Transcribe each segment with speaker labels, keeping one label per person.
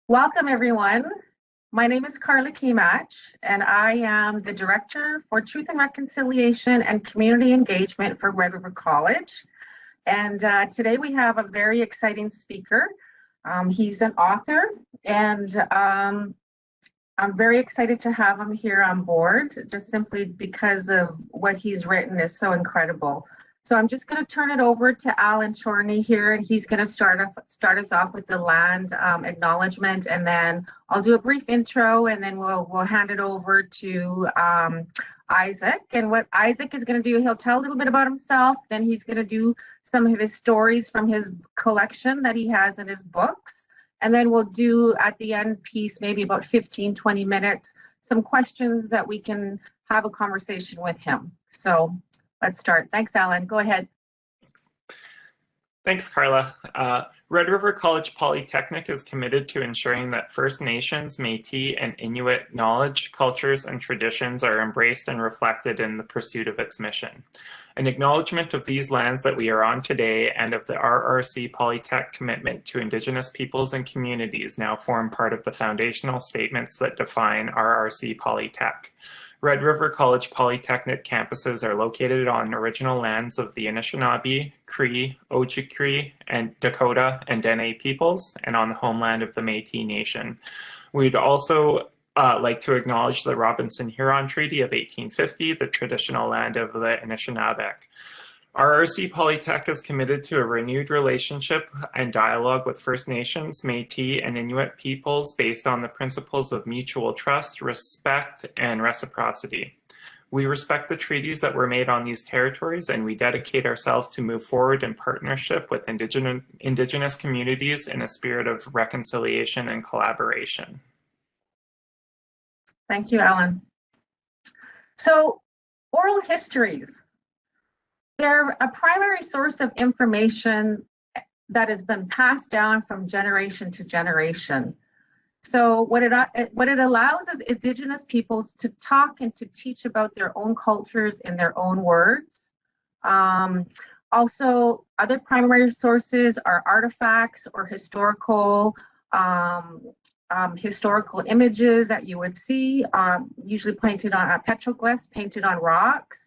Speaker 1: Welcome, everyone. My name is Carla Kimach, and I am the Director for Truth and Reconciliation and Community Engagement for Red River College. And today we have a very exciting speaker. He's an author, and I'm very excited to have him here on board, just simply because of what he's written is so incredible. So I'm just going to turn it over to Alan Chorney here, and he's going to start us off with the land acknowledgement, and then I'll do a brief intro, and then we'll hand it over to Isaac. And what Isaac is going to do, he'll tell a little bit about himself, then he's going to do some of his stories from his collection that he has in his books, and then we'll do at the end piece, maybe about 15-20 minutes, some questions that we can have a conversation with him. So let's start. Thanks, Alan. Go ahead.
Speaker 2: Thanks, Carla. Red River College Polytechnic is committed to ensuring that First Nations, Métis, and Inuit knowledge, cultures, and traditions are embraced and reflected in the pursuit of its mission. An acknowledgement of these lands that we are on today and of the RRC Polytech commitment to Indigenous peoples and communities now form part of the foundational statements that define RRC Polytech. Red River College Polytechnic campuses are located on original lands of the Anishinaabe, Cree, Ojibwe, and Dakota and Dene peoples, and on the homeland of the Métis Nation. We'd also like to acknowledge the Robinson-Huron Treaty of 1850, the traditional land of the Anishinaabe. RRC Polytech is committed to a renewed relationship and dialogue with First Nations, Métis, and Inuit peoples based on the principles of mutual trust, respect, and reciprocity. We respect the treaties that were made on these territories, and we dedicate ourselves to move forward in partnership with Indigenous communities in a spirit of reconciliation and collaboration.
Speaker 1: Thank you, Alan. So, oral histories. They're a primary source of information that has been passed down from generation to generation. So what it allows is Indigenous peoples to talk and to teach about their own cultures in their own words. Also, other primary sources are artifacts or historical images that you would see, usually painted on petroglyphs, painted on rocks.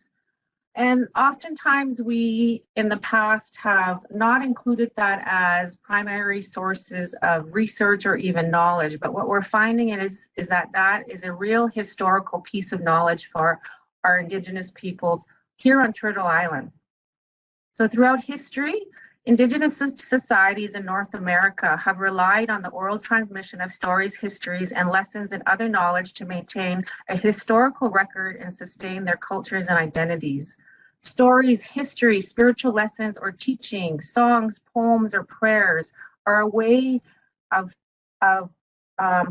Speaker 1: And oftentimes we, in the past, have not included that as primary sources of research or even knowledge. But what we're finding is that that is a real historical piece of knowledge for our Indigenous peoples here on Turtle Island. So throughout history, Indigenous societies in North America have relied on the oral transmission of stories, histories, and lessons and other knowledge to maintain a historical record and sustain their cultures and identities. Stories, history, spiritual lessons, or teaching, songs, poems, or prayers are a way of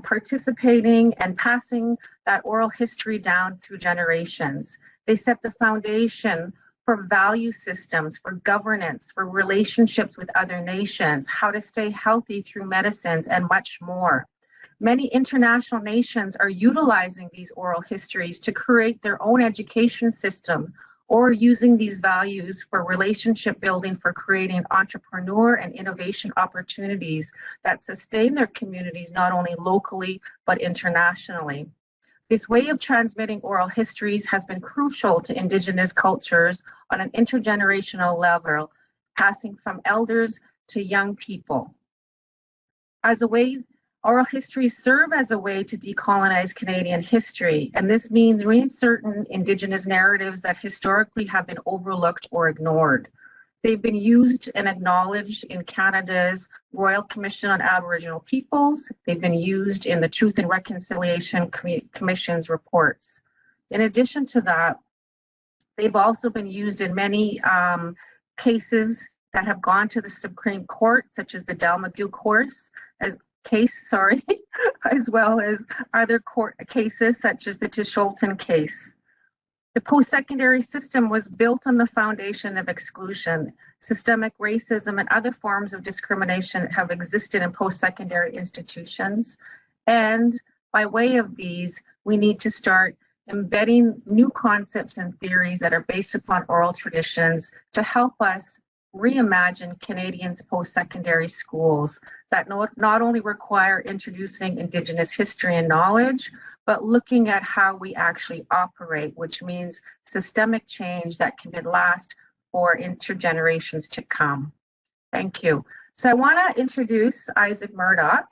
Speaker 1: participating and passing that oral history down through generations. They set the foundation for value systems, for governance, for relationships with other nations, how to stay healthy through medicines, and much more. Many international nations are utilizing these oral histories to create their own education system, or using these values for relationship building, for creating entrepreneur and innovation opportunities that sustain their communities not only locally but internationally. This way of transmitting oral histories has been crucial to Indigenous cultures on an intergenerational level, passing from elders to young people. As a way, oral histories serve as a way to decolonize Canadian history, and this means reinserting Indigenous narratives that historically have been overlooked or ignored. They've been used and acknowledged in Canada's Royal Commission on Aboriginal Peoples. They've been used in the Truth and Reconciliation Commission's reports. In addition to that, they've also been used in many cases that have gone to the Supreme Court, such as the Dalmagoo case, as well as other court cases such as the Tisholton case. The post-secondary system was built on the foundation of exclusion. Systemic racism and other forms of discrimination have existed in post-secondary institutions. And by way of these, we need to start embedding new concepts and theories that are based upon oral traditions to help us reimagine Canadians' post-secondary schools that not only require introducing Indigenous history and knowledge, but looking at how we actually operate, which means systemic change that can last for intergenerations to come. Thank you. So I want to introduce Isaac Murdoch.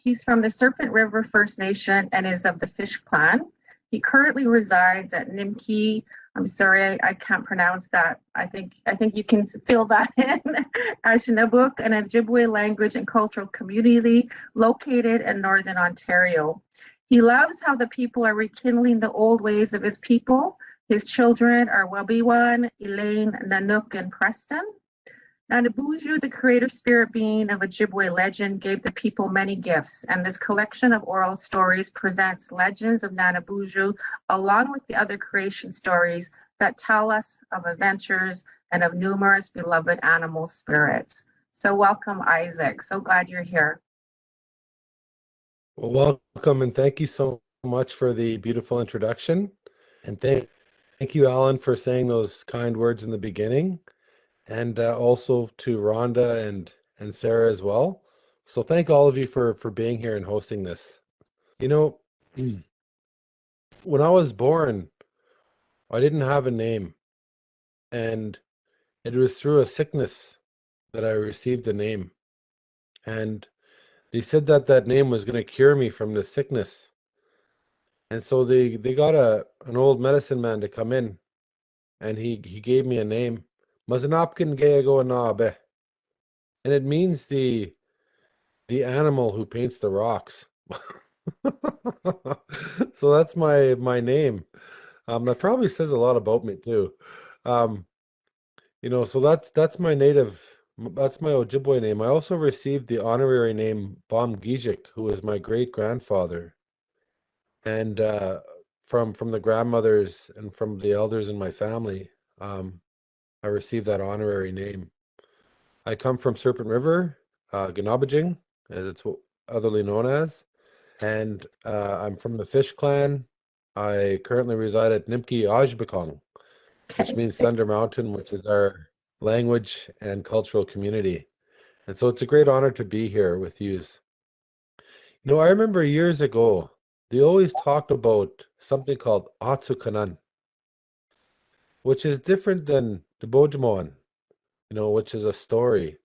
Speaker 1: He's from the Serpent River First Nation and is of the Fish Clan. He currently resides at Nimki. I'm sorry, I can't pronounce that. I think you can fill that in. Anishinaabeg, an Ojibwe language and cultural community located in Northern Ontario. He loves how the people are rekindling the old ways of his people. His children are Wabiwan, Elaine, Nanook, and Preston. Nenaboozhoo, the creator spirit being of Ojibwe legend, gave the people many gifts, and this collection of oral stories presents legends of Nenaboozhoo along with the other creation stories that tell us of adventures and of numerous beloved animal spirits. So welcome, Isaac. So glad you're here.
Speaker 3: Well, welcome, and thank you so much for the beautiful introduction. And thank you, Alan, for saying those kind words in the beginning. And also to Rhonda and Sarah as well. So thank all of you for being here and hosting this. You know, when I was born, I didn't have a name, and it was through a sickness that I received a name. And they said that that name was going to cure me from the sickness. And so they got an old medicine man to come in, and he gave me a name. Mazenapkin Gayago Nabe. And it means the animal who paints the rocks. So that's my name. That probably says a lot about me too. You know, so that's my Ojibwe name. I also received the honorary name Bomgiizhik, who is my great grandfather. And from the grandmothers and from the elders in my family, I received that honorary name. I come from Serpent River, Nenaboozhoo, as it's otherly known as, and I'm from the Fish Clan. I currently reside at Bomgiizhik, which means Thunder Mountain, which is our language and cultural community. And so it's a great honor to be here with you. You know, I remember years ago, they always talked about something called Atsukanan, which is different than the Bojimon, you know, which is a story.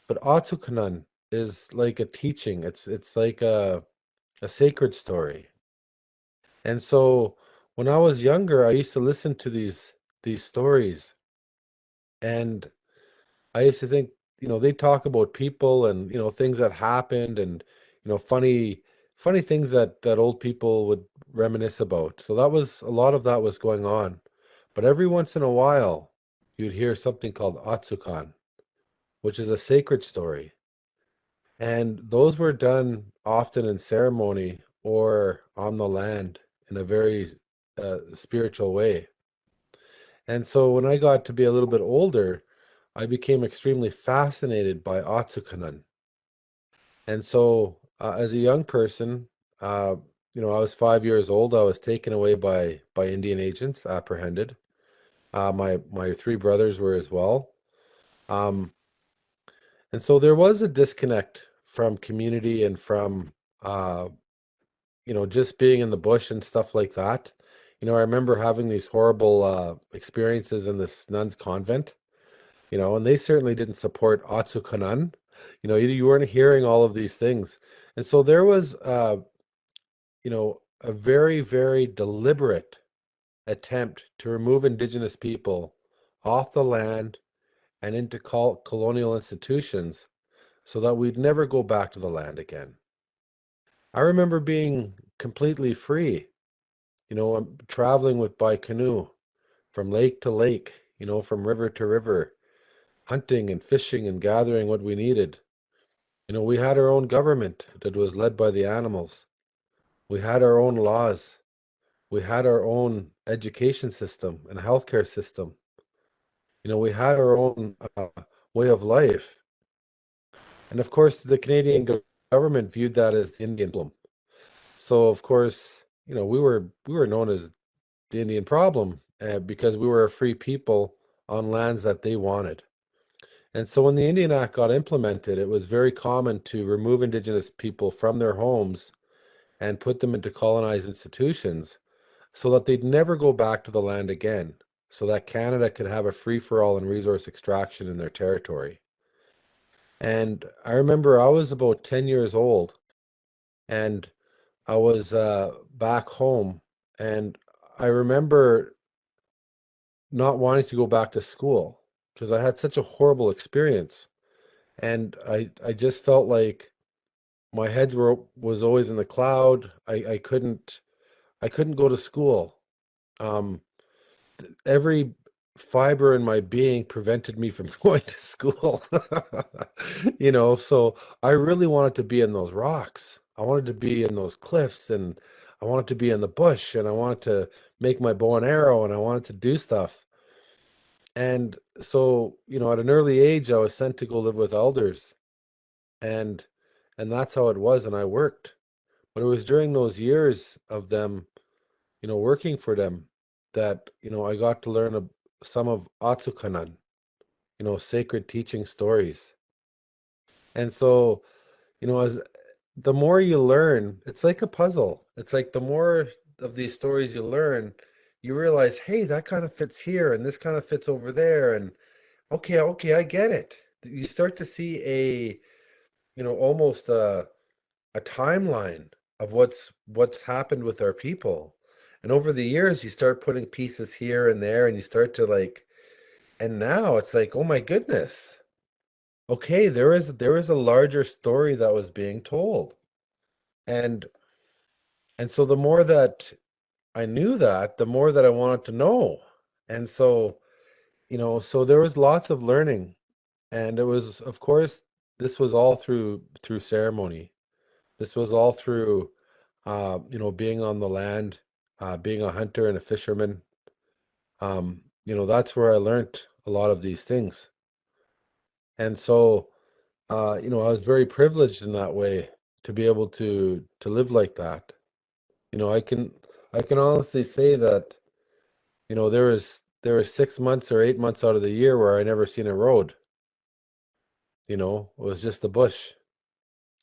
Speaker 3: But Atsukanan is like a teaching. It's like a sacred story. And so when I was younger, I used to listen to these stories, and I used to think, you know, they talk about people and, you know, things that happened and, you know, funny things that old people would reminisce about. So that was a lot of that was going on. But every once in a while, you'd hear something called Atsukan, which is a sacred story. And those were done often in ceremony or on the land in a very spiritual way. And so when I got to be a little bit older, I became extremely fascinated by Atsukanan. And so as a young person, you know, I was 5 years old. I was taken away by Indian agents, apprehended. My three brothers were as well. And so there was a disconnect from community and from, you know, just being in the bush and stuff like that. You know, I remember having these horrible experiences in this nuns convent, you know, and they certainly didn't support Atsukanan. You know, you weren't hearing all of these things. And so there was, you know, a very, very deliberate attempt to remove Indigenous people off the land and into colonial institutions so that we'd never go back to the land again. I remember being completely free, you know, traveling by canoe from lake to lake, you know, from river to river, hunting and fishing and gathering what we needed. You know, we had our own government that was led by the animals. We had our own laws. We had our own education system and healthcare system. You know, we had our own way of life. And of course, the Canadian government viewed that as the Indian problem. So of course, you know, we were known as the Indian problem because we were a free people on lands that they wanted. And so when the Indian Act got implemented, it was very common to remove Indigenous people from their homes and put them into colonized institutions so that they'd never go back to the land again, so that Canada could have a free-for-all in resource extraction in their territory. And I remember I was about 10 years old, and I was back home, and I remember not wanting to go back to school because I had such a horrible experience. And I just felt like my head was always in the cloud. I couldn't go to school. Um, every fiber in my being prevented me from going to school. So I really wanted to be in those rocks. I wanted to be in those cliffs, and I wanted to be in the bush, and I wanted to make my bow and arrow, and I wanted to do stuff. And so, at an early age, I was sent to go live with elders, and that's how it was, and I worked. But it was during those years of them, working for them, that, I got to learn some of Atsukanan, sacred teaching stories. And so, as the more you learn, it's like a puzzle. It's like the more of these stories you learn, you realize, hey, that kind of fits here, and this kind of fits over there, and okay, I get it. You start to see almost a timeline of what's happened with our people. And over the years, you start putting pieces here and there, and you start to and now it's like, oh my goodness. Okay, there is a larger story that was being told. And so the more that I knew that, the more that I wanted to know. And so, so there was lots of learning. And it was, of course, this was all through ceremony. This was all through being on the land, being a hunter and a fisherman. That's where I learned a lot of these things. And so, I was very privileged in that way to be able to live like that. I can honestly say that, there was 6 months or 8 months out of the year where I never seen a road. It was just the bush,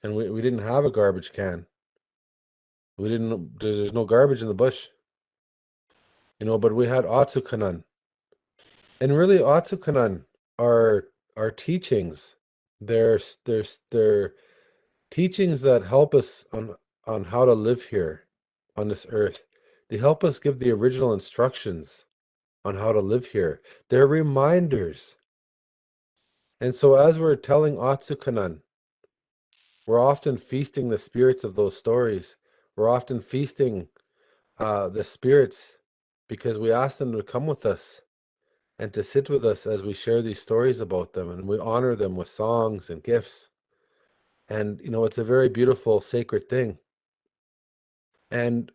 Speaker 3: and we didn't have a garbage can. We didn't. There's no garbage in the bush. But we had Atsukanan. And really, Atsukanan are teachings. They're teachings that help us on how to live here on this earth. They help us give the original instructions on how to live here. They're reminders. And so as we're telling Atsukanan, we're often feasting the spirits of those stories. We're often feasting the spirits because we ask them to come with us and to sit with us as we share these stories about them, and we honor them with songs and gifts. And it's a very beautiful, sacred thing. And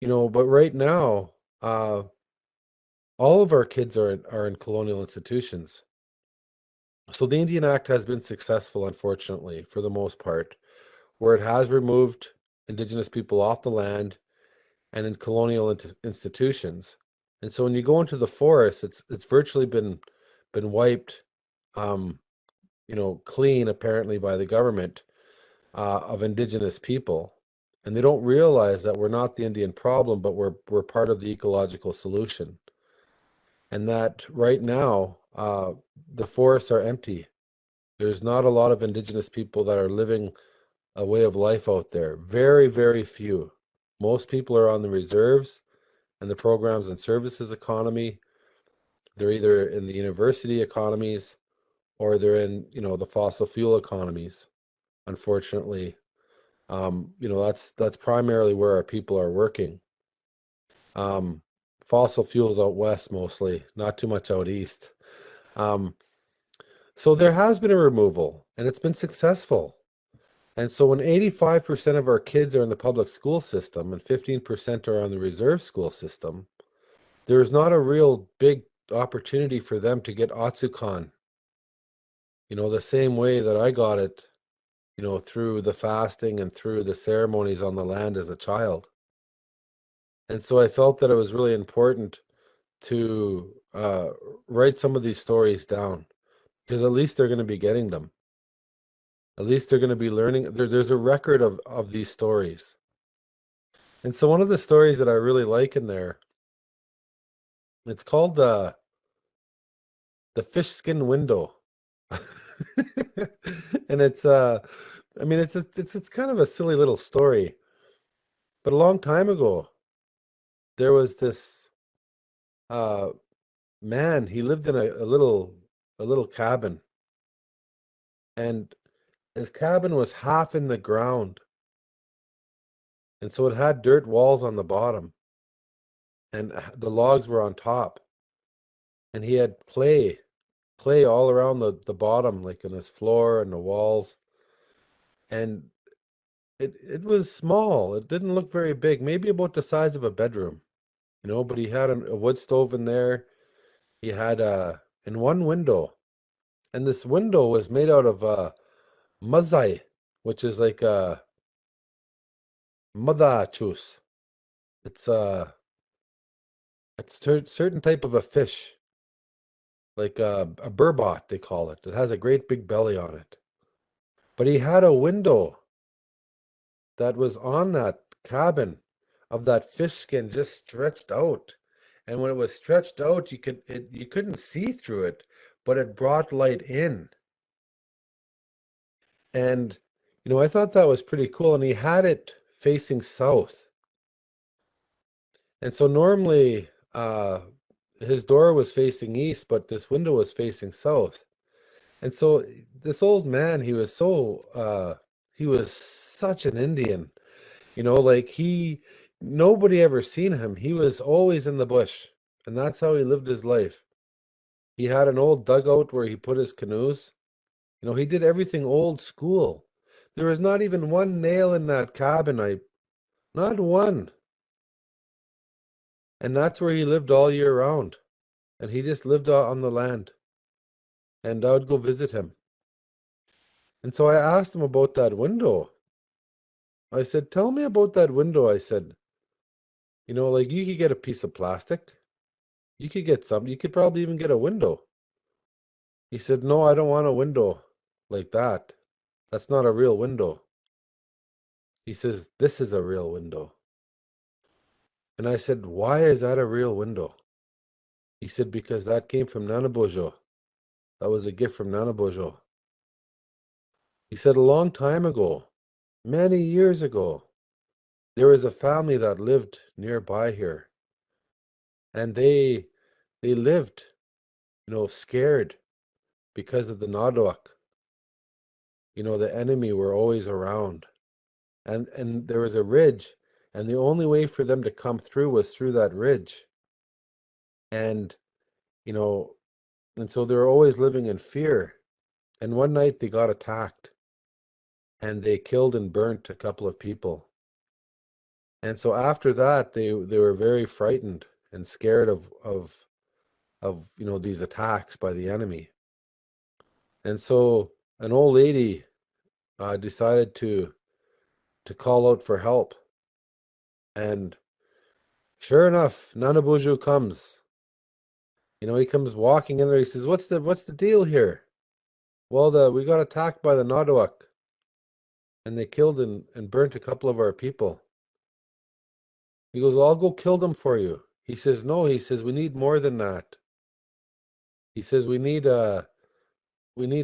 Speaker 3: but right now, all of our kids are in colonial institutions. So the Indian Act has been successful, unfortunately, for the most part, where it has removed Indigenous people off the land and in colonial institutions. And so when you go into the forest, it's virtually been wiped, um, clean apparently by the government of Indigenous people. And they don't realize that we're not the Indian problem, but we're part of the ecological solution. And that right now, the forests are empty. There's not a lot of Indigenous people that are living a way of life out there. Very, very few. Most people are on the reserves and the programs and services economy. They're either in the university economies or they're in, the fossil fuel economies. Unfortunately, that's primarily where our people are working. Fossil fuels out west mostly, not too much out east. So there has been a removal, and it's been successful. And so when 85% of our kids are in the public school system and 15% are on the reserve school system, there's not a real big opportunity for them to get Atsukan, the same way that I got it, through the fasting and through the ceremonies on the land as a child. And so I felt that it was really important to write some of these stories down because at least they're going to be getting them. At least they're going to be learning. There's a record of these stories. And so one of the stories that I really like in there, it's called the fish skin window. And it's I mean it's kind of a silly little story. But a long time ago, there was this uh man, he lived in a little cabin, and his cabin was half in the ground. And so it had dirt walls on the bottom, and the logs were on top. And he had clay all around the bottom, like in his floor and the walls. And it was small. It didn't look very big, maybe about the size of a bedroom, but he had a wood stove in there. He had in one window, and this window was made out of mazai, which is like madachus. It's certain type of a fish, like a burbot, they call it. It has a great big belly on it. But he had a window that was on that cabin of that fish skin just stretched out. And when it was stretched out, you couldn't see through it, but it brought light in. And I thought that was pretty cool. And he had it facing south. And so normally his door was facing east, but this window was facing south. And so this old man, he was such an Indian. Like nobody ever seen him. He was always in the bush, and that's how he lived his life. He had an old dugout where he put his canoes. He did everything old school. There was not even one nail in that cabin, not one. And that's where he lived all year round. And he just lived out on the land. And I would go visit him. And so I asked him about that window. I said, "Tell me about that window." I said, like you could get a piece of plastic. You could get some. You could probably even get a window. He said, "No, I don't want a window like that. That's not a real window." He says, "This is a real window." And I said, "Why is that a real window?" He said, "Because that came from Nenaboozhoo. That was a gift from Nenaboozhoo." He said, "A long time ago, many years ago, there was a family that lived nearby here. And they lived, scared because of the Nodok. The enemy were always around. And there was a ridge, and the only way for them to come through was through that ridge. And, you know, and so they were always living in fear. And one night they got attacked, and they killed and burnt a couple of people. And so after that, they were very frightened and scared of these attacks by the enemy. And so an old lady decided to call out for help. And sure enough, Nenaboozhoo comes. He comes walking in there. He says, what's the deal here?" "Well, we got attacked by the Nodawak, and they killed and burnt a couple of our people." He goes, "Well, I'll go kill them for you." He says, "No," he says, "we need more than that." He says, we need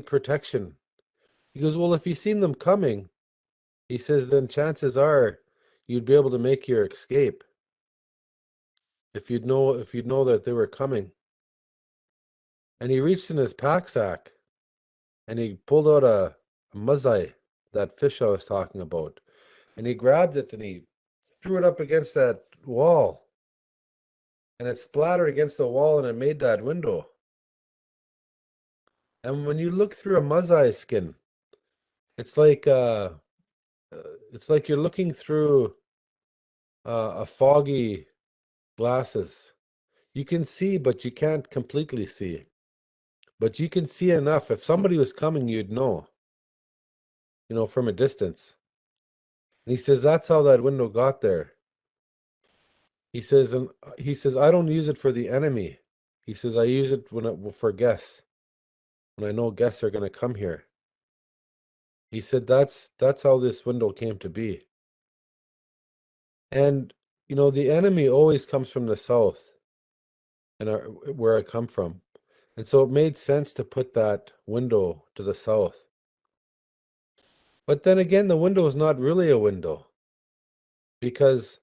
Speaker 3: protection." He goes, "Well, if you seen them coming," he says, "then chances are you'd be able to make your escape. If you'd know that they were coming." And he reached in his pack sack, and he pulled out a mazai, that fish I was talking about. And he grabbed it and he threw it up against that wall. And it splattered against the wall and it made that window. And when you look through a mazai skin, it's like you're looking through a foggy glasses. You can see, but you can't completely see. But you can see enough. If somebody was coming, you'd know, from a distance. And he says that's how that window got there. He says, I don't use it for the enemy. He says, I use it for guests. when I know guests are going to come here. He said that's how this window came to be. And the enemy always comes from the south, and where I come from. And so it made sense to put that window to the south. But then again, the window is not really a window, because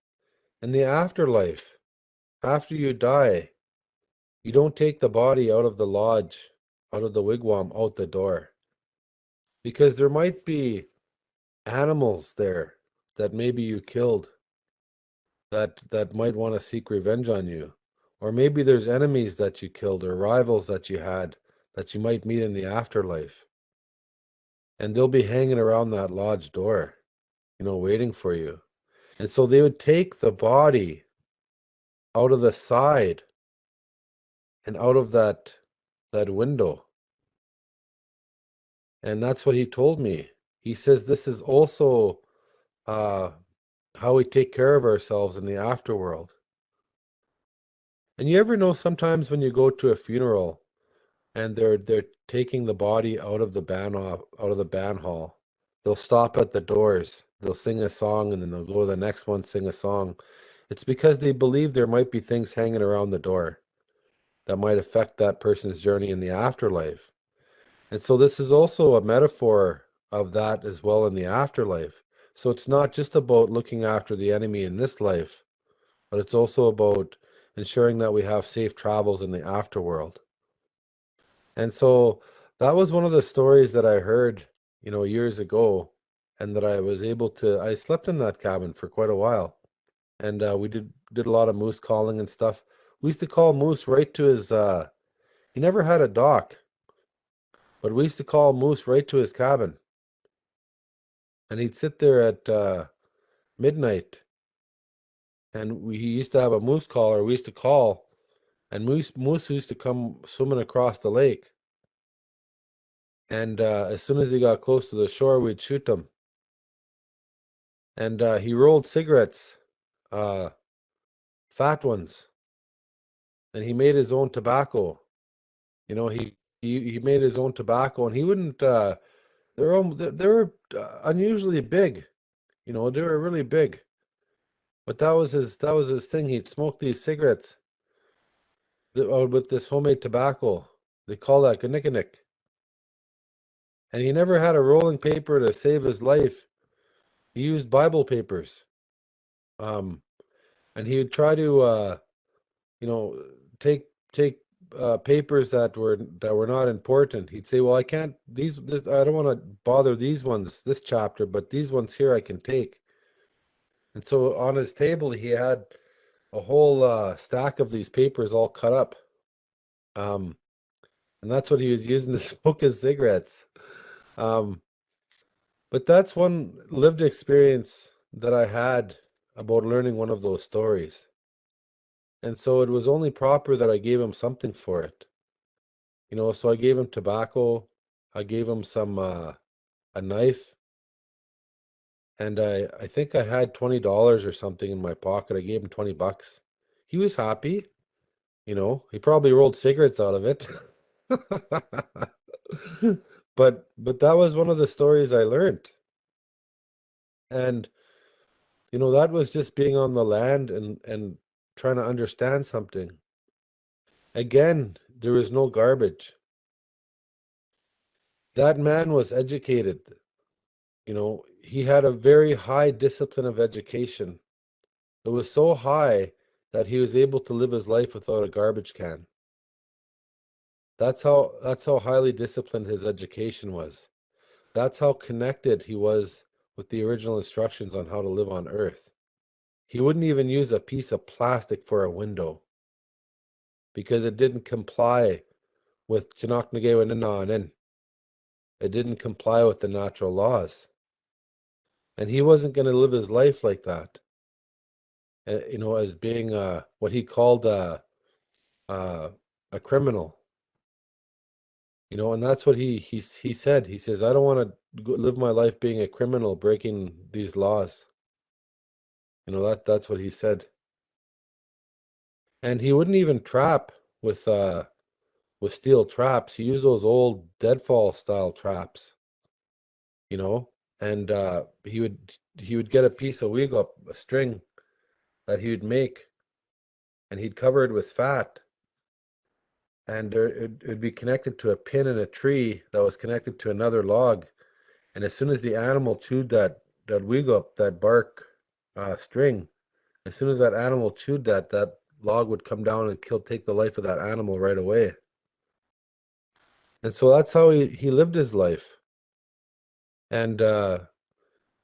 Speaker 3: in the afterlife, after you die, you don't take the body out of the lodge, out of the wigwam, out the door. Because there might be animals there that maybe you killed that might want to seek revenge on you. Or maybe there's enemies that you killed or rivals that you had that you might meet in the afterlife. And they'll be hanging around that lodge door, waiting for you. And so they would take the body out of the side and out of that window. And that's what he told me. He says this is also how we take care of ourselves in the afterworld. And you ever know sometimes when you go to a funeral and they're taking the body out of the band hall, they'll stop at the doors, they'll sing a song, and then they'll go to the next one, sing a song. It's because they believe there might be things hanging around the door that might affect that person's journey in the afterlife. And so this is also a metaphor of that as well in the afterlife. So it's not just about looking after the enemy in this life, but it's also about ensuring that we have safe travels in the afterworld. And so that was one of the stories that I heard, years ago, and that I slept in that cabin for quite a while. And we did a lot of moose calling and stuff. We used to call Moose right to his, he never had a dock, but we used to call Moose right to his cabin. And he'd sit there at midnight, and he used to have a moose caller we used to call, and moose used to come swimming across the lake. And as soon as he got close to the shore, we'd shoot them. And he rolled cigarettes, fat ones, and he made his own tobacco. He made his own tobacco, and he wouldn't. They were unusually big. They were really big. But that was his thing. He'd smoke these cigarettes with this homemade tobacco. They call that Kanika Nick. And he never had a rolling paper to save his life. He used Bible papers. And he would try to take papers that were not important. He'd say, well, I can't I don't want to bother these ones, this chapter, but these ones here I can take. And so on his table he had a whole stack of these papers all cut up. And that's what he was using to smoke his cigarettes. But that's one lived experience that I had about learning one of those stories. And so it was only proper that I gave him something for it. So I gave him tobacco, I gave him some a knife, and I think I had $20 or something in my pocket. I gave him $20. He was happy, he probably rolled cigarettes out of it. But that was one of the stories I learned. And that was just being on the land and trying to understand something. Again, there was no garbage. That man was educated. He had a very high discipline of education. It was so high that he was able to live his life without a garbage can. That's how highly disciplined his education was. That's how connected he was with the original instructions on how to live on Earth. He wouldn't even use a piece of plastic for a window because it didn't comply with It didn't comply with the natural laws. And he wasn't going to live his life like that. As being what he called a criminal. And that's what he said. He says, I don't want to live my life being a criminal, breaking these laws. That's what he said. And he wouldn't even trap with with steel traps. He used those old deadfall style traps, you know, and he would get a piece of wiggle, a string that he would make, and he'd cover it with fat, and it'd be connected to a pin in a tree that was connected to another log. And as soon as the animal chewed that wiggle, that bark string, as soon as that animal chewed that log would come down and take the life of that animal right away. And so that's how he lived his life. And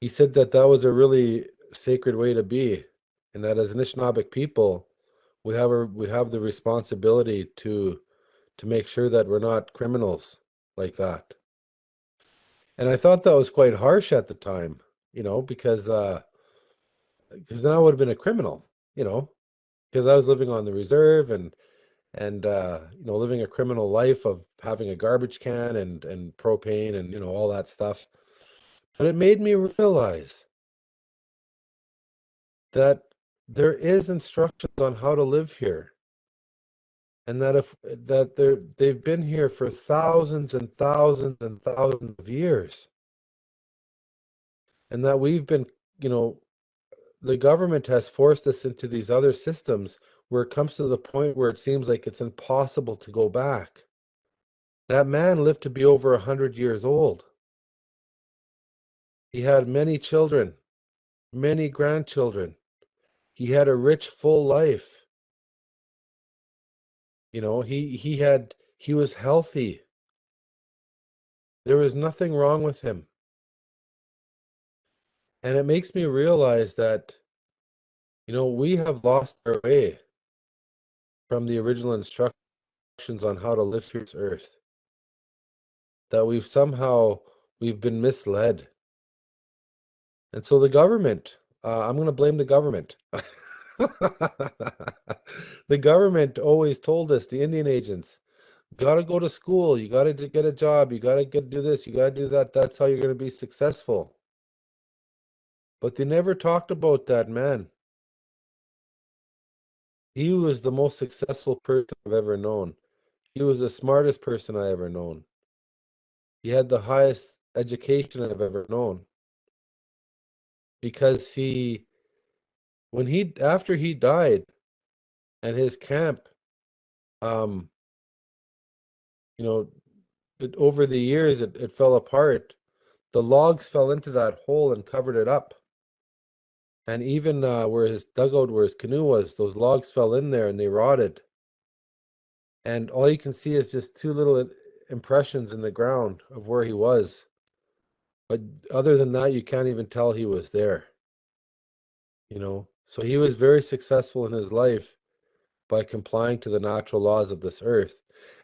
Speaker 3: he said that that was a really sacred way to be, and that as Anishinaabeg people, we have the responsibility to make sure that we're not criminals like that. And I thought that was quite harsh at the time, you know, because then I would have been a criminal, you know, because I was living on the reserve and you know, living a criminal life of having a garbage can and propane and, you know, all that stuff. But it made me realize that there is instructions on how to live here, and that they've been here for thousands and thousands and thousands of years, and that we've been, you know, the government has forced us into these other systems where it comes to the point where it seems like it's impossible to go back. That man lived to be over 100 years old. He had many children, many grandchildren. He had a rich, full life. You know, he was healthy. There was nothing wrong with him. And it makes me realize that, you know, we have lost our way from the original instructions on how to live through this earth. That we've been misled. And so the government, I'm going to blame the government. The government always told us, the Indian agents, you got to go to school, you got to get a job, you got to do this, you got to do that. That's how you're going to be successful. But they never talked about that man. He was the most successful person I've ever known. He was the smartest person I ever known. He had the highest education I've ever known. Because after he died and his camp, um, you know, over the years it fell apart. The logs fell into that hole and covered it up. And even where his dugout, where his canoe was, those logs fell in there and they rotted. And all you can see is just two little impressions in the ground of where he was. But other than that, you can't even tell he was there. You know, so he was very successful in his life by complying to the natural laws of this earth.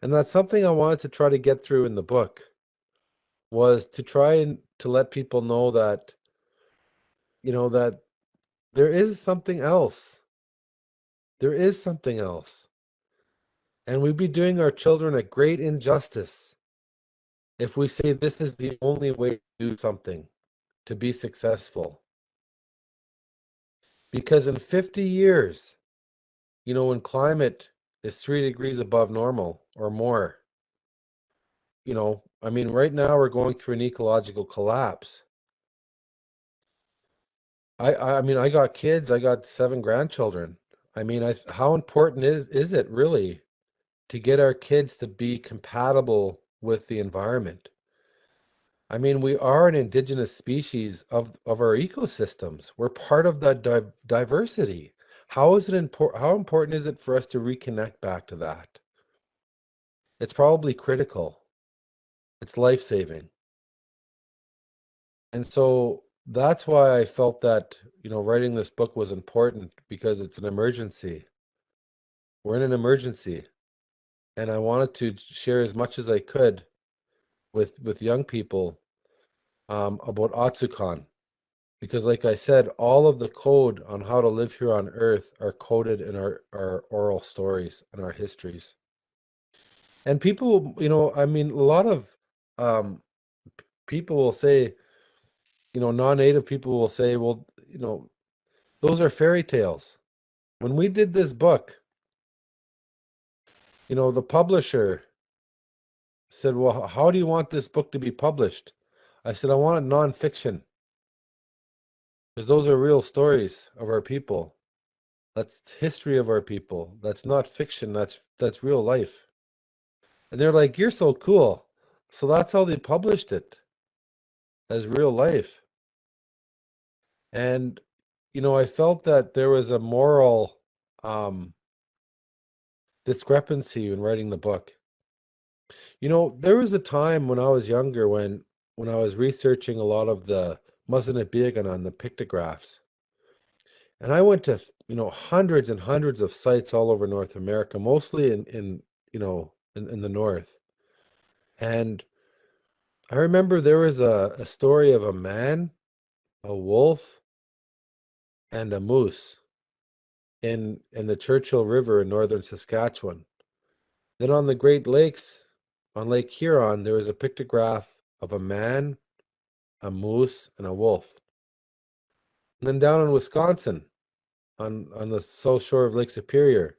Speaker 3: And that's something I wanted to try to get through in the book, was to try and to let people know that, you know, that there is something else. There is something else. And we'd be doing our children a great injustice if we say this is the only way to do something, to be successful. Because in 50 years, you know, when climate is 3 degrees above normal or more, you know, I mean, right now we're going through an ecological collapse. I mean, I got kids, I got 7 grandchildren. I mean, how important is it really to get our kids to be compatible with the environment? I mean, we are an indigenous species of our ecosystems. We're part of that diversity. How is it how important is it for us to reconnect back to that? It's probably critical. It's life-saving. And so that's why I felt that, you know, writing this book was important, because it's an emergency. We're in an emergency. And I wanted to share as much as I could with young people about Otsukan. Because like I said, all of the code on how to live here on Earth are coded in our oral stories and our histories. And people, you know, I mean, a lot of people will say, you know, non-native people will say, well, you know, those are fairy tales. When we did this book, you know, the publisher said, well, how do you want this book to be published? I said, I want it nonfiction, because those are real stories of our people. That's history of our people. That's not fiction. That's real life. And they're like, you're so cool. So that's how they published it, as real life. And, you know, I felt that there was a moral discrepancy in writing the book. You know, there was a time when I was younger when I was researching a lot of the Musinabiegan on the pictographs. And I went to, you know, hundreds and hundreds of sites all over North America, mostly in you know, in the north. And I remember there was a story of a man, a wolf, and a moose in the Churchill River in northern Saskatchewan. Then on the Great Lakes, on Lake Huron, there was a pictograph of a man, a moose, and a wolf. And then down in Wisconsin, on the south shore of Lake Superior,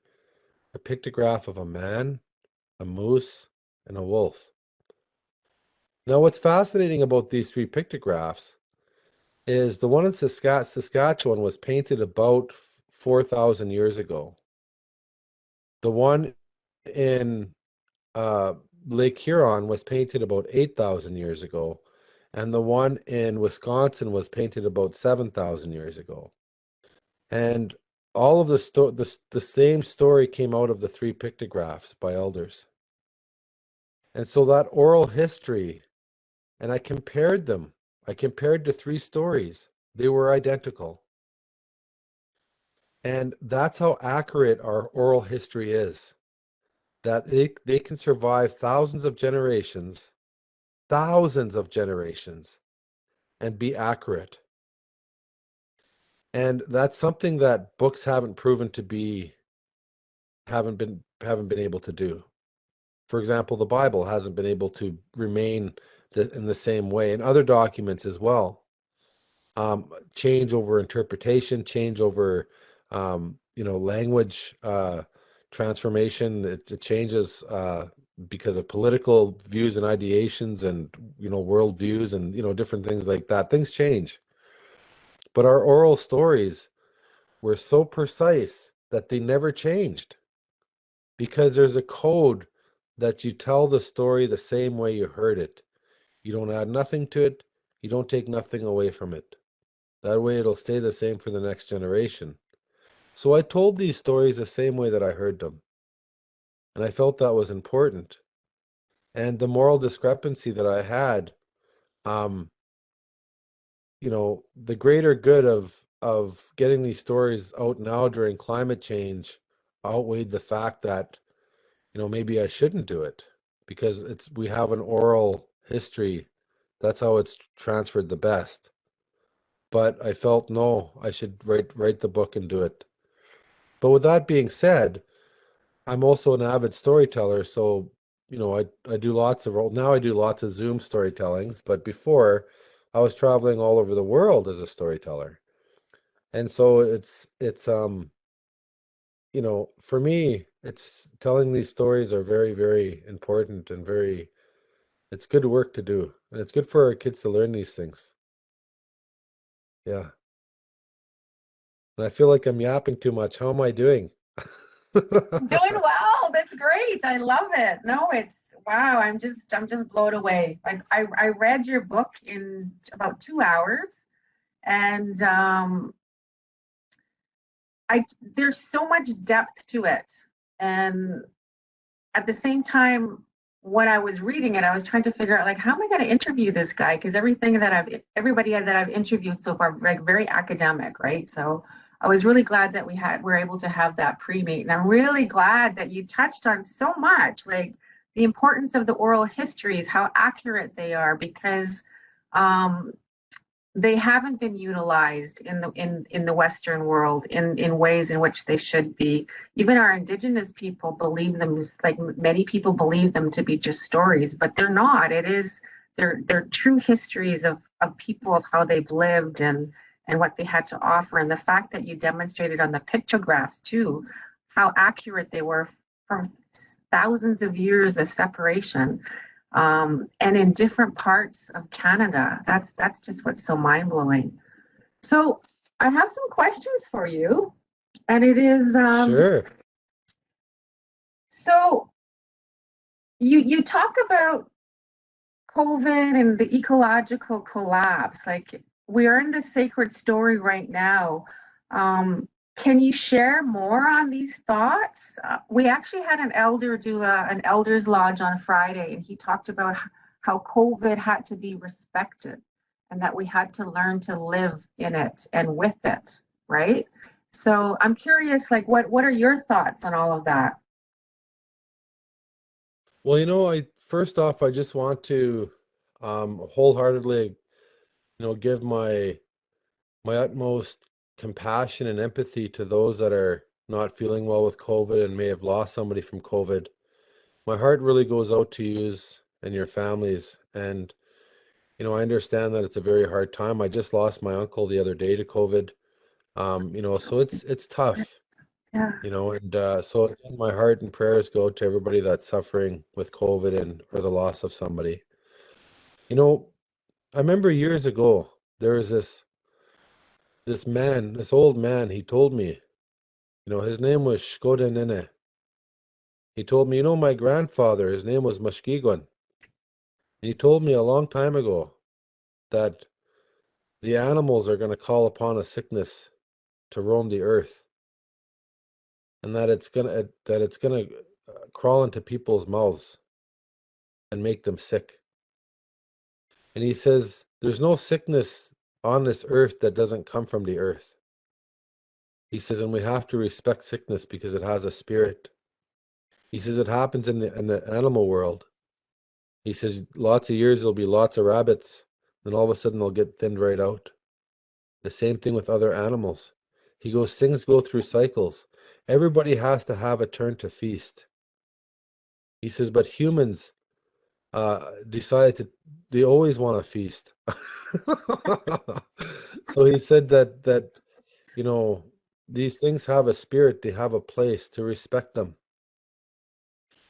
Speaker 3: a pictograph of a man, a moose, and a wolf. Now, what's fascinating about these three pictographs is the one in Saskatchewan was painted about 4,000 years ago. The one in Lake Huron was painted about 8,000 years ago, and the one in Wisconsin was painted about 7,000 years ago. And all of the same story came out of the three pictographs by elders. And so that oral history, and I compared them. I compared the three stories. They were identical. And that's how accurate our oral history is. That they can survive thousands of generations, and be accurate. And that's something that books haven't proven to be, haven't been able to do. For example, the Bible hasn't been able to remain in the same way, and other documents as well. Change over interpretation, change over you know, language transformation. It changes because of political views and ideations, and, you know, world views, and, you know, different things like that. Things change. But our oral stories were so precise that they never changed, because there's a code that you tell the story the same way you heard it. You don't add nothing to it. You don't take nothing away from it. That way it'll stay the same for the next generation. So I told these stories the same way that I heard them. And I felt that was important. And the moral discrepancy that I had, you know, the greater good of getting these stories out now during climate change outweighed the fact that, you know, maybe I shouldn't do it, because we have an oral history. That's how it's transferred the best. But I felt, no, I should write the book and do it. But with that being said, I'm also an avid storyteller, so, you know, I do lots of, now I do lots of Zoom storytellings, but before I was traveling all over the world as a storyteller. And so it's you know, for me, it's telling these stories are very, very important, and it's good work to do. And it's good for our kids to learn these things. Yeah. And I feel like I'm yapping too much. How am I doing?
Speaker 1: Doing well. That's great. I love it. No, it's wow. I'm just blown away. I read your book in about 2 hours, and there's so much depth to it. And at the same time, when I was reading it, I was trying to figure out, like, how am I going to interview this guy? Because everybody that I've interviewed so far, like, very academic, right? So I was really glad that we're able to have that pre-meet, and I'm really glad that you touched on so much, like the importance of the oral histories, how accurate they are, because they haven't been utilized in the Western world in ways in which they should be. Even our Indigenous people believe them, like many people believe them to be just stories, but they're not. They're true histories of people, of how they've lived and what they had to offer. And the fact that you demonstrated on the pictographs too, how accurate they were from thousands of years of separation. and in different parts of Canada. That's just what's so mind-blowing. So I have some questions for you, and it is
Speaker 3: Sure.
Speaker 1: so you talk about COVID and the ecological collapse. Like, we're in the sacred story right now. Can you share more on these thoughts? We actually had an elder do an elder's lodge on Friday, and he talked about how COVID had to be respected and that we had to learn to live in it and with it, right? So I'm curious, like, what are your thoughts on all of that?
Speaker 3: Well, I first off, I just want to wholeheartedly, give my utmost compassion and empathy to those that are not feeling well with COVID and may have lost somebody from COVID. My heart really goes out to you and your families. And, I understand that it's a very hard time. I just lost my uncle the other day to COVID. So it's tough,
Speaker 1: Yeah.
Speaker 3: and so again, my heart and prayers go to everybody that's suffering with COVID and or the loss of somebody. I remember years ago, there was this old man, he told me, his name was Shkoda Nene. He told me, my grandfather, his name was Mushkigon. He told me a long time ago that the animals are going to call upon a sickness to roam the earth, and that it's gonna crawl into people's mouths and make them sick. And he says, there's no sickness on this earth that doesn't come from the earth. He says, and we have to respect sickness because it has a spirit. He says it happens in the animal world. He says lots of years there'll be lots of rabbits, then all of a sudden they'll get thinned right out. The same thing with other animals. He goes, things go through cycles. Everybody has to have a turn to feast. He says, but humans they always want to feast. So he said that you know these things have a spirit, they have a place, to respect them,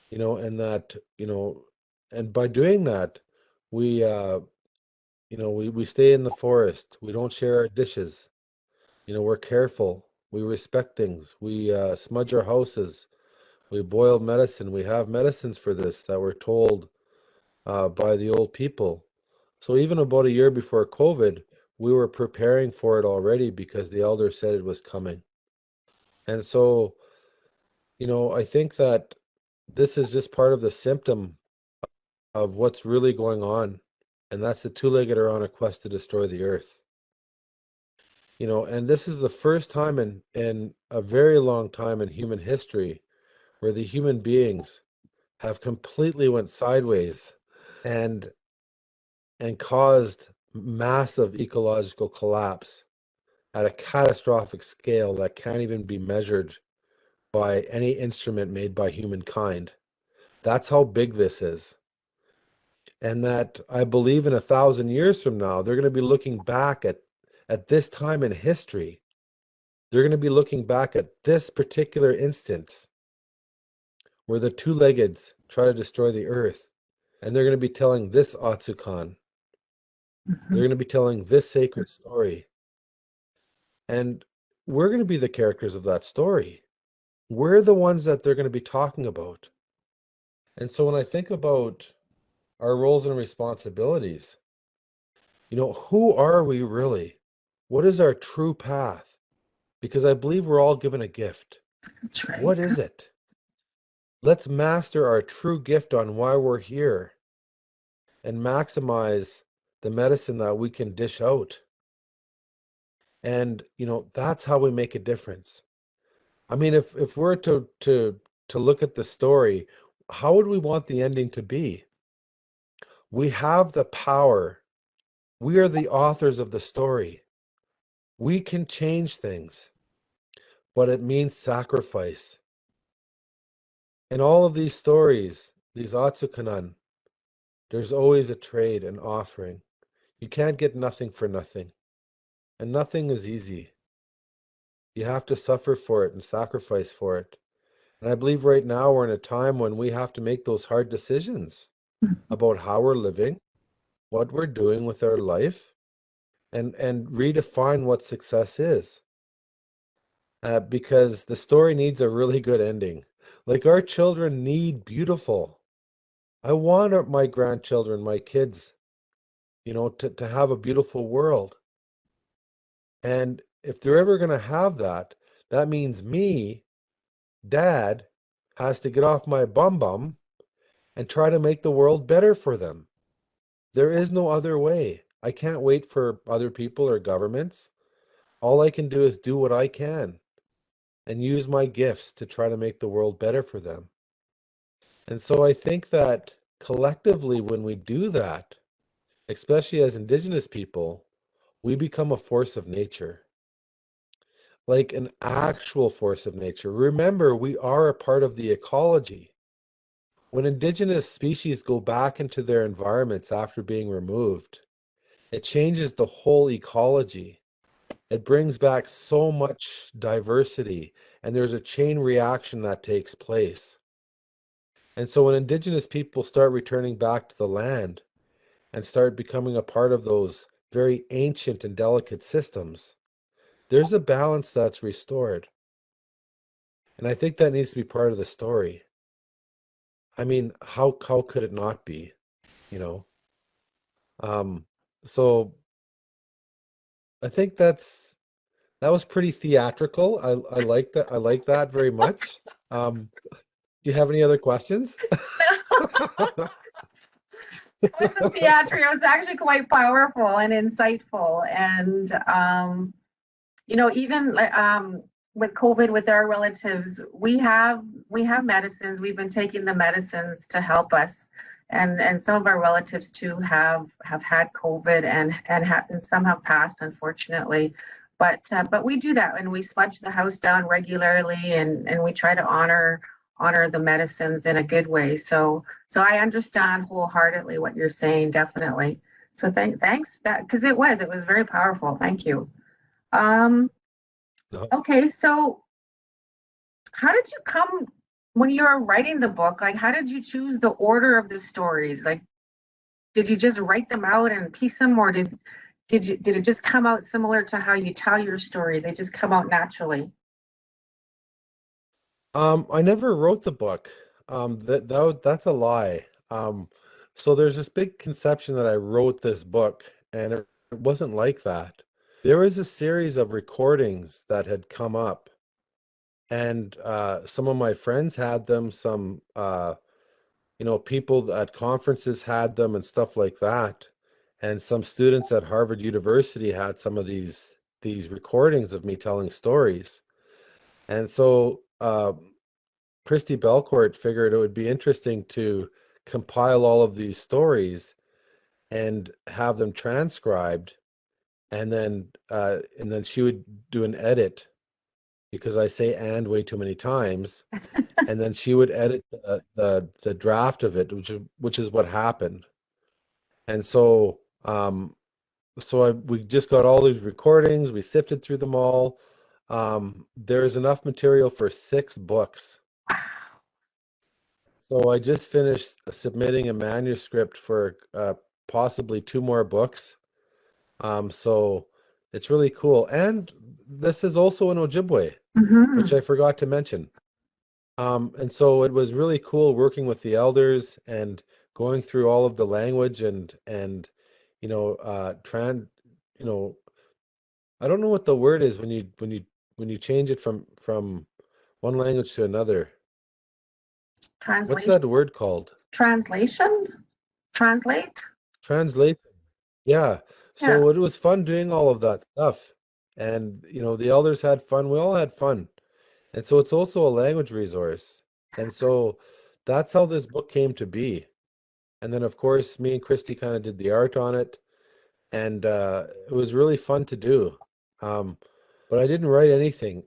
Speaker 3: and that and by doing that, we we stay in the forest, we don't share our dishes, we're careful, we respect things, we smudge our houses, we boil medicine, we have medicines for this that we're told by the old people. So even about a year before COVID, we were preparing for it already because the elder said it was coming. And so, I think that this is just part of the symptom of what's really going on. And that's the two-legged are on a quest to destroy the earth. And this is the first time in a very long time in human history where the human beings have completely went sideways and caused massive ecological collapse at a catastrophic scale that can't even be measured by any instrument made by humankind. That's how big this is. And that I believe in 1,000 years from now, they're going to be looking back at this time in history. They're going to be looking back at this particular instance where the two-leggeds try to destroy the earth. And they're going to be telling this Otsukan. They're going to be telling this sacred story. And we're going to be the characters of that story. We're the ones that they're going to be talking about. And so when I think about our roles and responsibilities, who are we really? What is our true path? Because I believe we're all given a gift.
Speaker 1: That's right.
Speaker 3: What is it? Let's master our true gift on why we're here and maximize the medicine that we can dish out. And, that's how we make a difference. I mean, if we're to look at the story, how would we want the ending to be? We have the power. We are the authors of the story. We can change things, but it means sacrifice. In all of these stories, these Atsukanan, there's always a trade, an offering. You can't get nothing for nothing, and nothing is easy. You have to suffer for it and sacrifice for it. And I believe right now we're in a time when we have to make those hard decisions. about how we're living, what we're doing with our life, and redefine what success is. Because the story needs a really good ending. Like our children need beautiful. I want my grandchildren, my kids, to have a beautiful world. And if they're ever going to have that, that means me, dad, has to get off my bum and try to make the world better for them. There is no other way. I can't wait for other people or governments. All I can do is do what I can and use my gifts to try to make the world better for them. And so I think that collectively, when we do that, especially as Indigenous people, we become a force of nature, like an actual force of nature. Remember, we are a part of the ecology. When Indigenous species go back into their environments after being removed, it changes the whole ecology. It brings back so much diversity, and there's a chain reaction that takes place. And so when Indigenous people start returning back to the land and start becoming a part of those very ancient and delicate systems, there's a balance that's restored. And I think that needs to be part of the story. I mean, how could it not be, you know? Um, so I think that was pretty theatrical. I like that. I like that very much. Do you have any other questions?
Speaker 1: It wasn't theatrical. It was actually quite powerful and insightful. And even with COVID, with our relatives, we have medicines. We've been taking the medicines to help us, and some of our relatives too have had COVID, and some have passed, unfortunately. But we do that, and we smudge the house down regularly, and we try to honor the medicines in a good way. So I understand wholeheartedly what you're saying, definitely. So thanks that, because it was very powerful. Thank you. Okay, so how did you come when you were writing the book? Like, how did you choose the order of the stories? Like, did you just write them out and piece them, or did it just come out similar to how you tell your stories? They just come out naturally.
Speaker 3: I never wrote the book. That's a lie. So there's this big conception that I wrote this book, and it wasn't like that. There was a series of recordings that had come up, and some of my friends had them, some people at conferences had them and stuff like that. And some students at Harvard University had some of these recordings of me telling stories. And so Christy Belcourt figured it would be interesting to compile all of these stories and have them transcribed, and then she would do an edit, because I say "and" way too many times, and then she would edit the draft of it, which is what happened. And so we just got all these recordings, we sifted through them all. There's enough material for 6 books. So I just finished submitting a manuscript for possibly 2 more books. So it's really cool. And this is also in Ojibwe, which I forgot to mention. And so it was really cool working with the elders and going through all of the language and I don't know what the word is when you change it from one language to another. What's
Speaker 1: Translation.
Speaker 3: that word called?
Speaker 1: Translation? Translate?
Speaker 3: Translation. Yeah.
Speaker 1: Yeah.
Speaker 3: So it was fun doing all of that stuff. And the elders had fun. We all had fun. And so it's also a language resource. And so that's how this book came to be. And then of course me and Christy kind of did the art on it. And it was really fun to do. But I didn't write anything.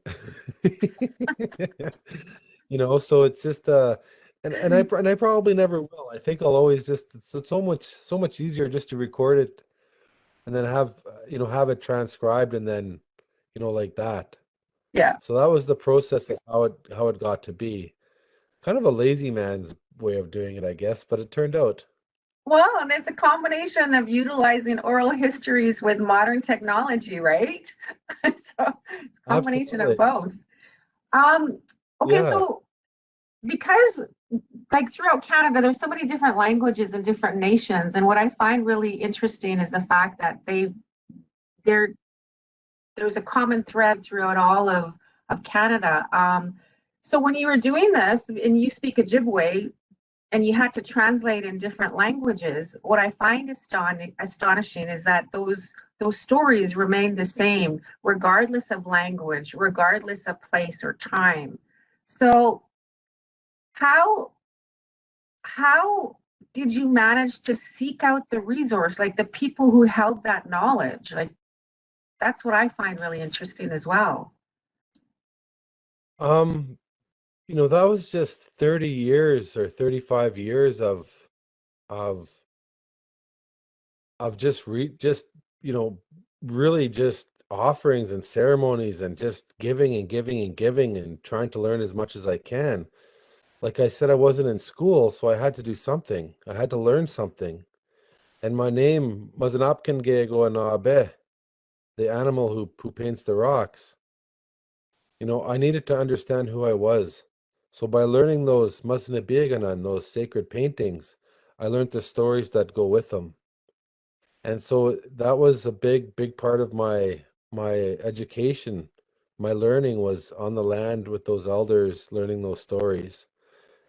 Speaker 3: So it's just and I probably never will. I think I'll always just it's so much easier just to record it and then have it transcribed, and then like that.
Speaker 1: Yeah.
Speaker 3: So that was the process of how it got to be. Kind of a lazy man's way of doing it, I guess, but it turned out.
Speaker 1: Well, and it's a combination of utilizing oral histories with modern technology, right? So it's a combination of
Speaker 3: Absolutely.
Speaker 1: both. Um, okay,
Speaker 3: Yeah.
Speaker 1: so because like throughout Canada, there's so many different languages and different nations, and what I find really interesting is the fact that there there's a common thread throughout all of Canada. So when you were doing this and you speak Ojibwe, and you had to translate in different languages, what I find astonishing is that those stories remain the same, regardless of language, regardless of place or time. So how how did you manage to seek out the resource, like the people who held that knowledge? Like that's what I find really interesting as well.
Speaker 3: Um, that was just 30 years or 35 years of just, you know, really just offerings and ceremonies and just giving and giving and giving and trying to learn as much as I can. Like I said, I wasn't in school, so I had to do something. I had to learn something. And my name was an Apkangego Anabe, the animal who paints the rocks. I needed to understand who I was. So by learning those Masnabiganan, those sacred paintings, I learned the stories that go with them. And so that was a big part of my education. My learning was on the land with those elders, learning those stories.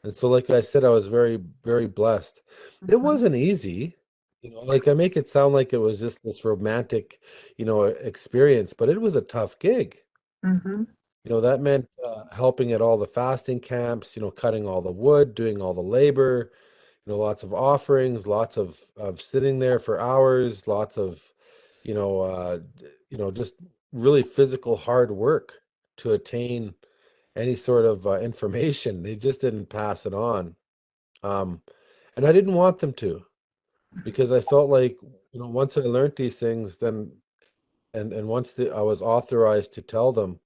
Speaker 3: And so, like I said, I was very blessed. It
Speaker 1: Mhm.
Speaker 3: wasn't easy, like I make it sound like it was just this romantic, experience, but it was a tough gig.
Speaker 1: Mhm.
Speaker 3: That meant helping at all the fasting camps, cutting all the wood, doing all the labor, lots of offerings, lots of sitting there for hours, lots of, just really physical hard work to attain any sort of information. They just didn't pass it on. Um, and I didn't want them to, because I felt like, once I learned these things, then and once I was authorized to tell them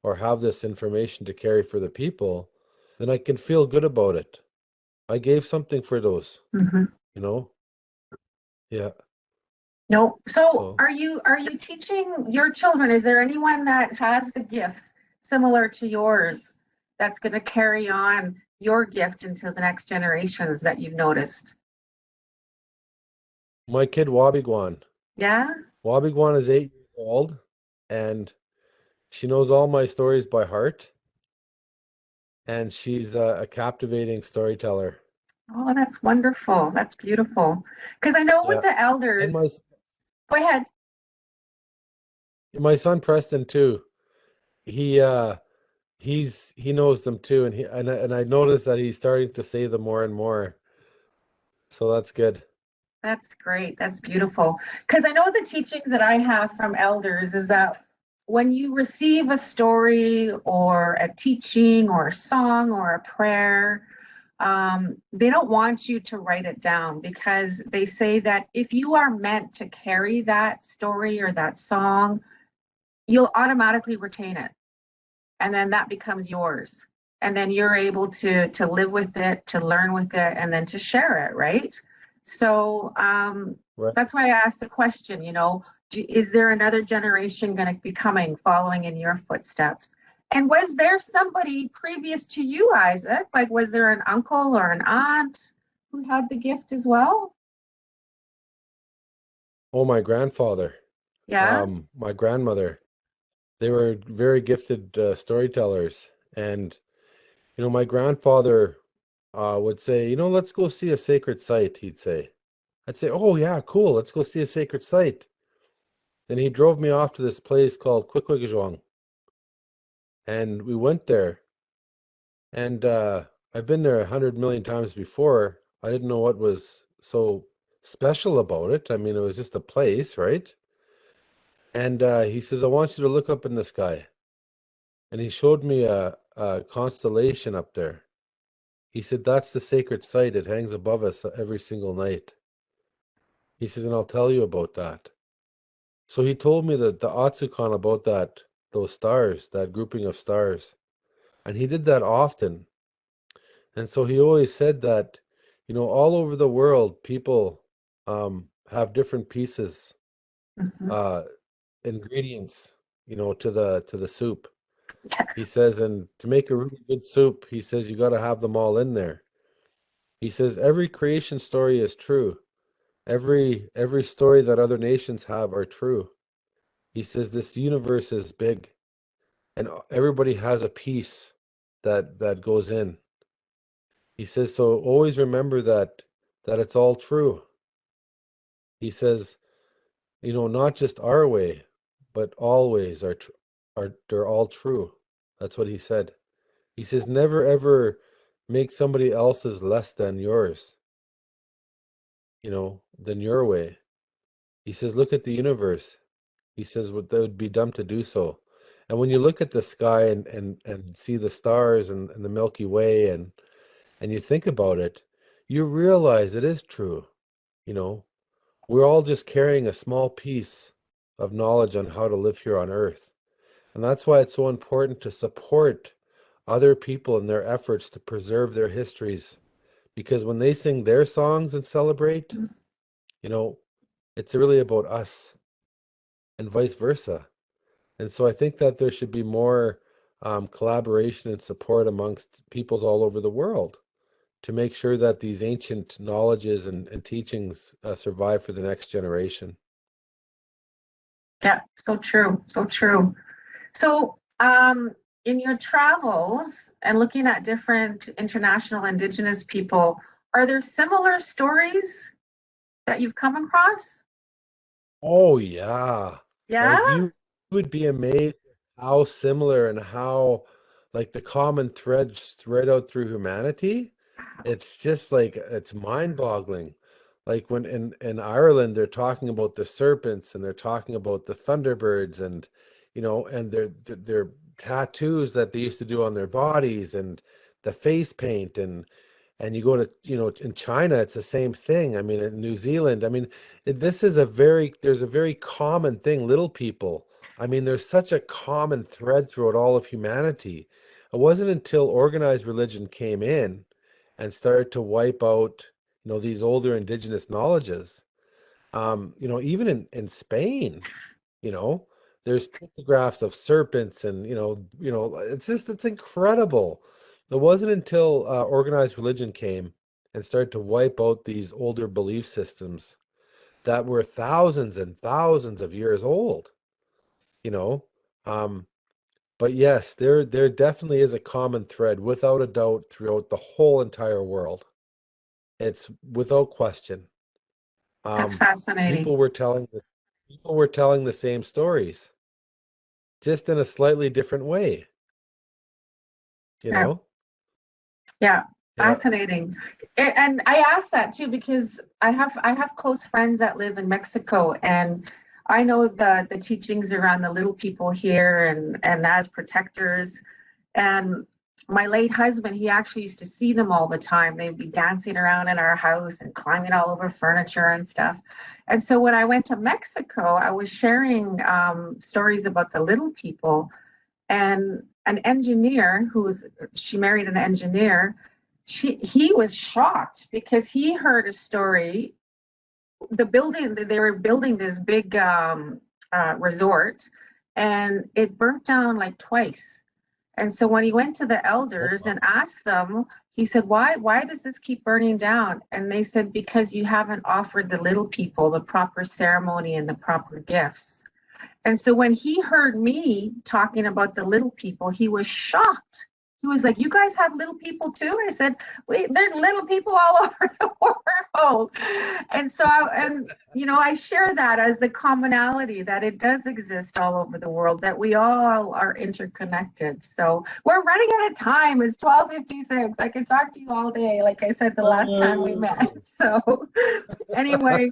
Speaker 3: or have this information to carry for the people, then I can feel good about it. I gave something for those,
Speaker 1: Mhm.
Speaker 3: you know? Yeah.
Speaker 1: No. So
Speaker 3: So
Speaker 1: are you teaching your children? Is there anyone that has the gift similar to yours that's going to carry on your gift into the next generations that you've noticed?
Speaker 3: my kid Wabiguan.
Speaker 1: Yeah.
Speaker 3: Wabiguan is 8 years old, and she knows all my stories by heart, and she's a captivating storyteller.
Speaker 1: Oh, that's wonderful. That's beautiful. Because I know with
Speaker 3: Yeah.
Speaker 1: the
Speaker 3: And
Speaker 1: elders, go ahead.
Speaker 3: my son Preston too. He he knows them too, and I noticed that he's starting to say them more and more. So that's good.
Speaker 1: That's great. That's beautiful. Because I know the teachings that I have from elders is that when you receive a story or a teaching or a song or a prayer, they don't want you to write it down because they say that if you are meant to carry that story or that song, you'll automatically retain it. And then that becomes yours. And then you're able to live with it, to learn with it, and then to share it, right? So
Speaker 3: Right.
Speaker 1: that's why I asked the question, is there another generation going to be coming following in your footsteps? And was there somebody previous to you, Isaac? Like, was there an uncle or an aunt who had the gift as well?
Speaker 3: Oh, my grandfather,
Speaker 1: Yeah.
Speaker 3: my grandmother, they were very gifted storytellers. And, my grandfather would say, let's go see a sacred site, he'd say. I'd say, oh, yeah, cool, let's go see a sacred site. Then he drove me off to this place called Quikwigajong, and we went there. And I've been there 100 million times before. I didn't know what was so special about it. I mean, it was just a place, right? And he says, I want you to look up in the sky. And he showed me a constellation up there. He said, that's the sacred site. It hangs above us every single night. He says, and I'll tell you about that. So he told me that the Atsukan about those stars, that grouping of stars. And he did that often. And so he always said that, You know, all over the world, people have different pieces,
Speaker 1: Mhm.
Speaker 3: uh, ingredients, you know, to the soup. He
Speaker 1: Yes.
Speaker 3: says, and to make a really good soup, he says you got to have them all in there. He says every creation story is true. Every story that other nations have are true. He says this universe is big, and everybody has a piece that goes in. He says, so always remember that it's all true. He says, you know, not just our way, but always are they're all true. That's what he said. He says, never ever make somebody else's less than yours, you know, than your way. He says, look at the universe. He says, what that would be dumb to do so. And when you look at the sky and see the stars and the Milky Way and you think about it, you realize it is true. You know, we're all just carrying a small piece of knowledge on how to live here on Earth. And that's why it's so important to support other people in their efforts to preserve their histories. Because when they sing their songs and celebrate, you know, it's really about us and vice versa. And so I think that there should be more collaboration and support amongst peoples all over the world to make sure that these ancient knowledges and teachings survive for the next generation.
Speaker 1: Yeah, so true, so true. So, in your travels and looking at different international Indigenous people, are there similar stories that you've come across?
Speaker 3: Oh yeah.
Speaker 1: Yeah?
Speaker 3: Like you would be amazed how similar and how like the common threads thread out through humanity. It's just like it's mind-boggling. Like when in Ireland they're talking about the serpents and they're talking about the thunderbirds and you know and their tattoos that they used to do on their bodies and the face paint and you go to you know in China it's the same thing. I mean in New Zealand, I mean this is a there's a very common thing, little people. I mean there's such a common thread throughout all of humanity. It wasn't until organized religion came in and started to wipe out, you know, these older indigenous knowledges. You know, even in Spain, you know, there's pictographs of serpents and, it's just, it's incredible. It wasn't until organized religion came and started to wipe out these older belief systems that were thousands and thousands of years old, you know. Um, but yes, there definitely is a common thread without a doubt throughout the whole entire world. It's without question.
Speaker 1: That's
Speaker 3: Um,
Speaker 1: fascinating.
Speaker 3: people were telling the people were telling the same stories, just in a slightly different way, you
Speaker 1: Yeah,
Speaker 3: know?
Speaker 1: yeah,
Speaker 3: Yeah.
Speaker 1: fascinating. And I asked that too because I have close friends that live in Mexico, and I know the teachings around the little people here and as protectors. And my late husband, he actually used to see them all the time. They'd be dancing around in our house and climbing all over furniture and stuff. And so when I went to Mexico, I was sharing stories about the little people. And an engineer she married an engineer. He was shocked because he heard a story. The building they were building this big resort, and it burnt down like twice. And so when he went to the
Speaker 3: Oh,
Speaker 1: elders
Speaker 3: wow.
Speaker 1: and asked them, he said, why does this keep burning down? And they said, because you haven't offered the little people the proper ceremony and the proper gifts. And so when he heard me talking about the little people, he was shocked. He was like, "You guys have little people too?" I said, "Wait, there's little people all over the world." And so, I share that as the commonality that it does exist all over the world, that we all are interconnected. So we're running out of time. It's 12:56. I could talk to you all day, like I said the last time we met. So anyway,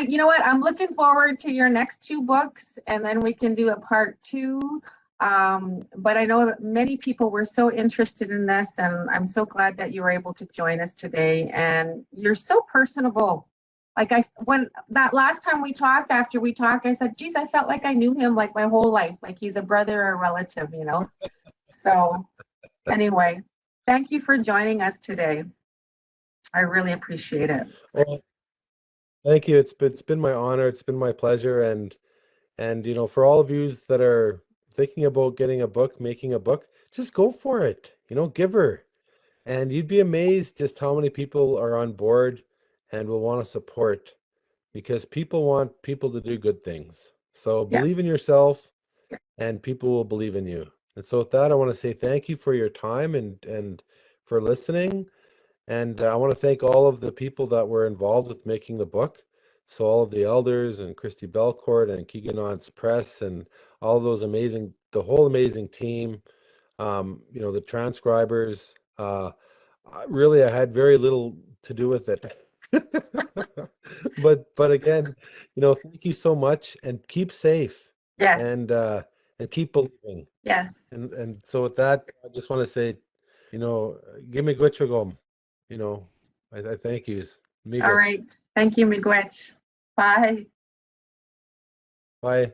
Speaker 1: you know what? I'm looking forward to your next two books, and then we can do a part two. But I know that many people were so interested in this, and I'm so glad that you were able to join us today. And you're so personable. Like when that last time we talked, after we talked, I said, geez, I felt like I knew him like my whole life, like he's a brother or a relative. So anyway, thank you for joining us today. I really appreciate it.
Speaker 3: Well, thank you. It's been my honor. It's been my pleasure. And you know, for all of you that are thinking about getting a book, making a book, just go for it. You know, give her. And you'd be amazed just how many people are on board and will want to support, because people want people to do good things. So
Speaker 1: Yeah.
Speaker 3: believe in yourself and people will believe in you. And so with that, I want to say thank you for your time and for listening. And I want to thank all of the people that were involved with making the book. So all of the elders and Christy Belcourt and Keeganauts Press and all of those amazing, the whole amazing team, you know, the transcribers. Really, I had very little to do with it. But again, you know, thank you so much and keep safe
Speaker 1: Yes.
Speaker 3: And keep believing.
Speaker 1: Yes.
Speaker 3: And so with that, I just want to say, you know, give me gwitchagom. You know, I thank you.
Speaker 1: All right. Thank you, Miigwech. Bye.
Speaker 3: Bye.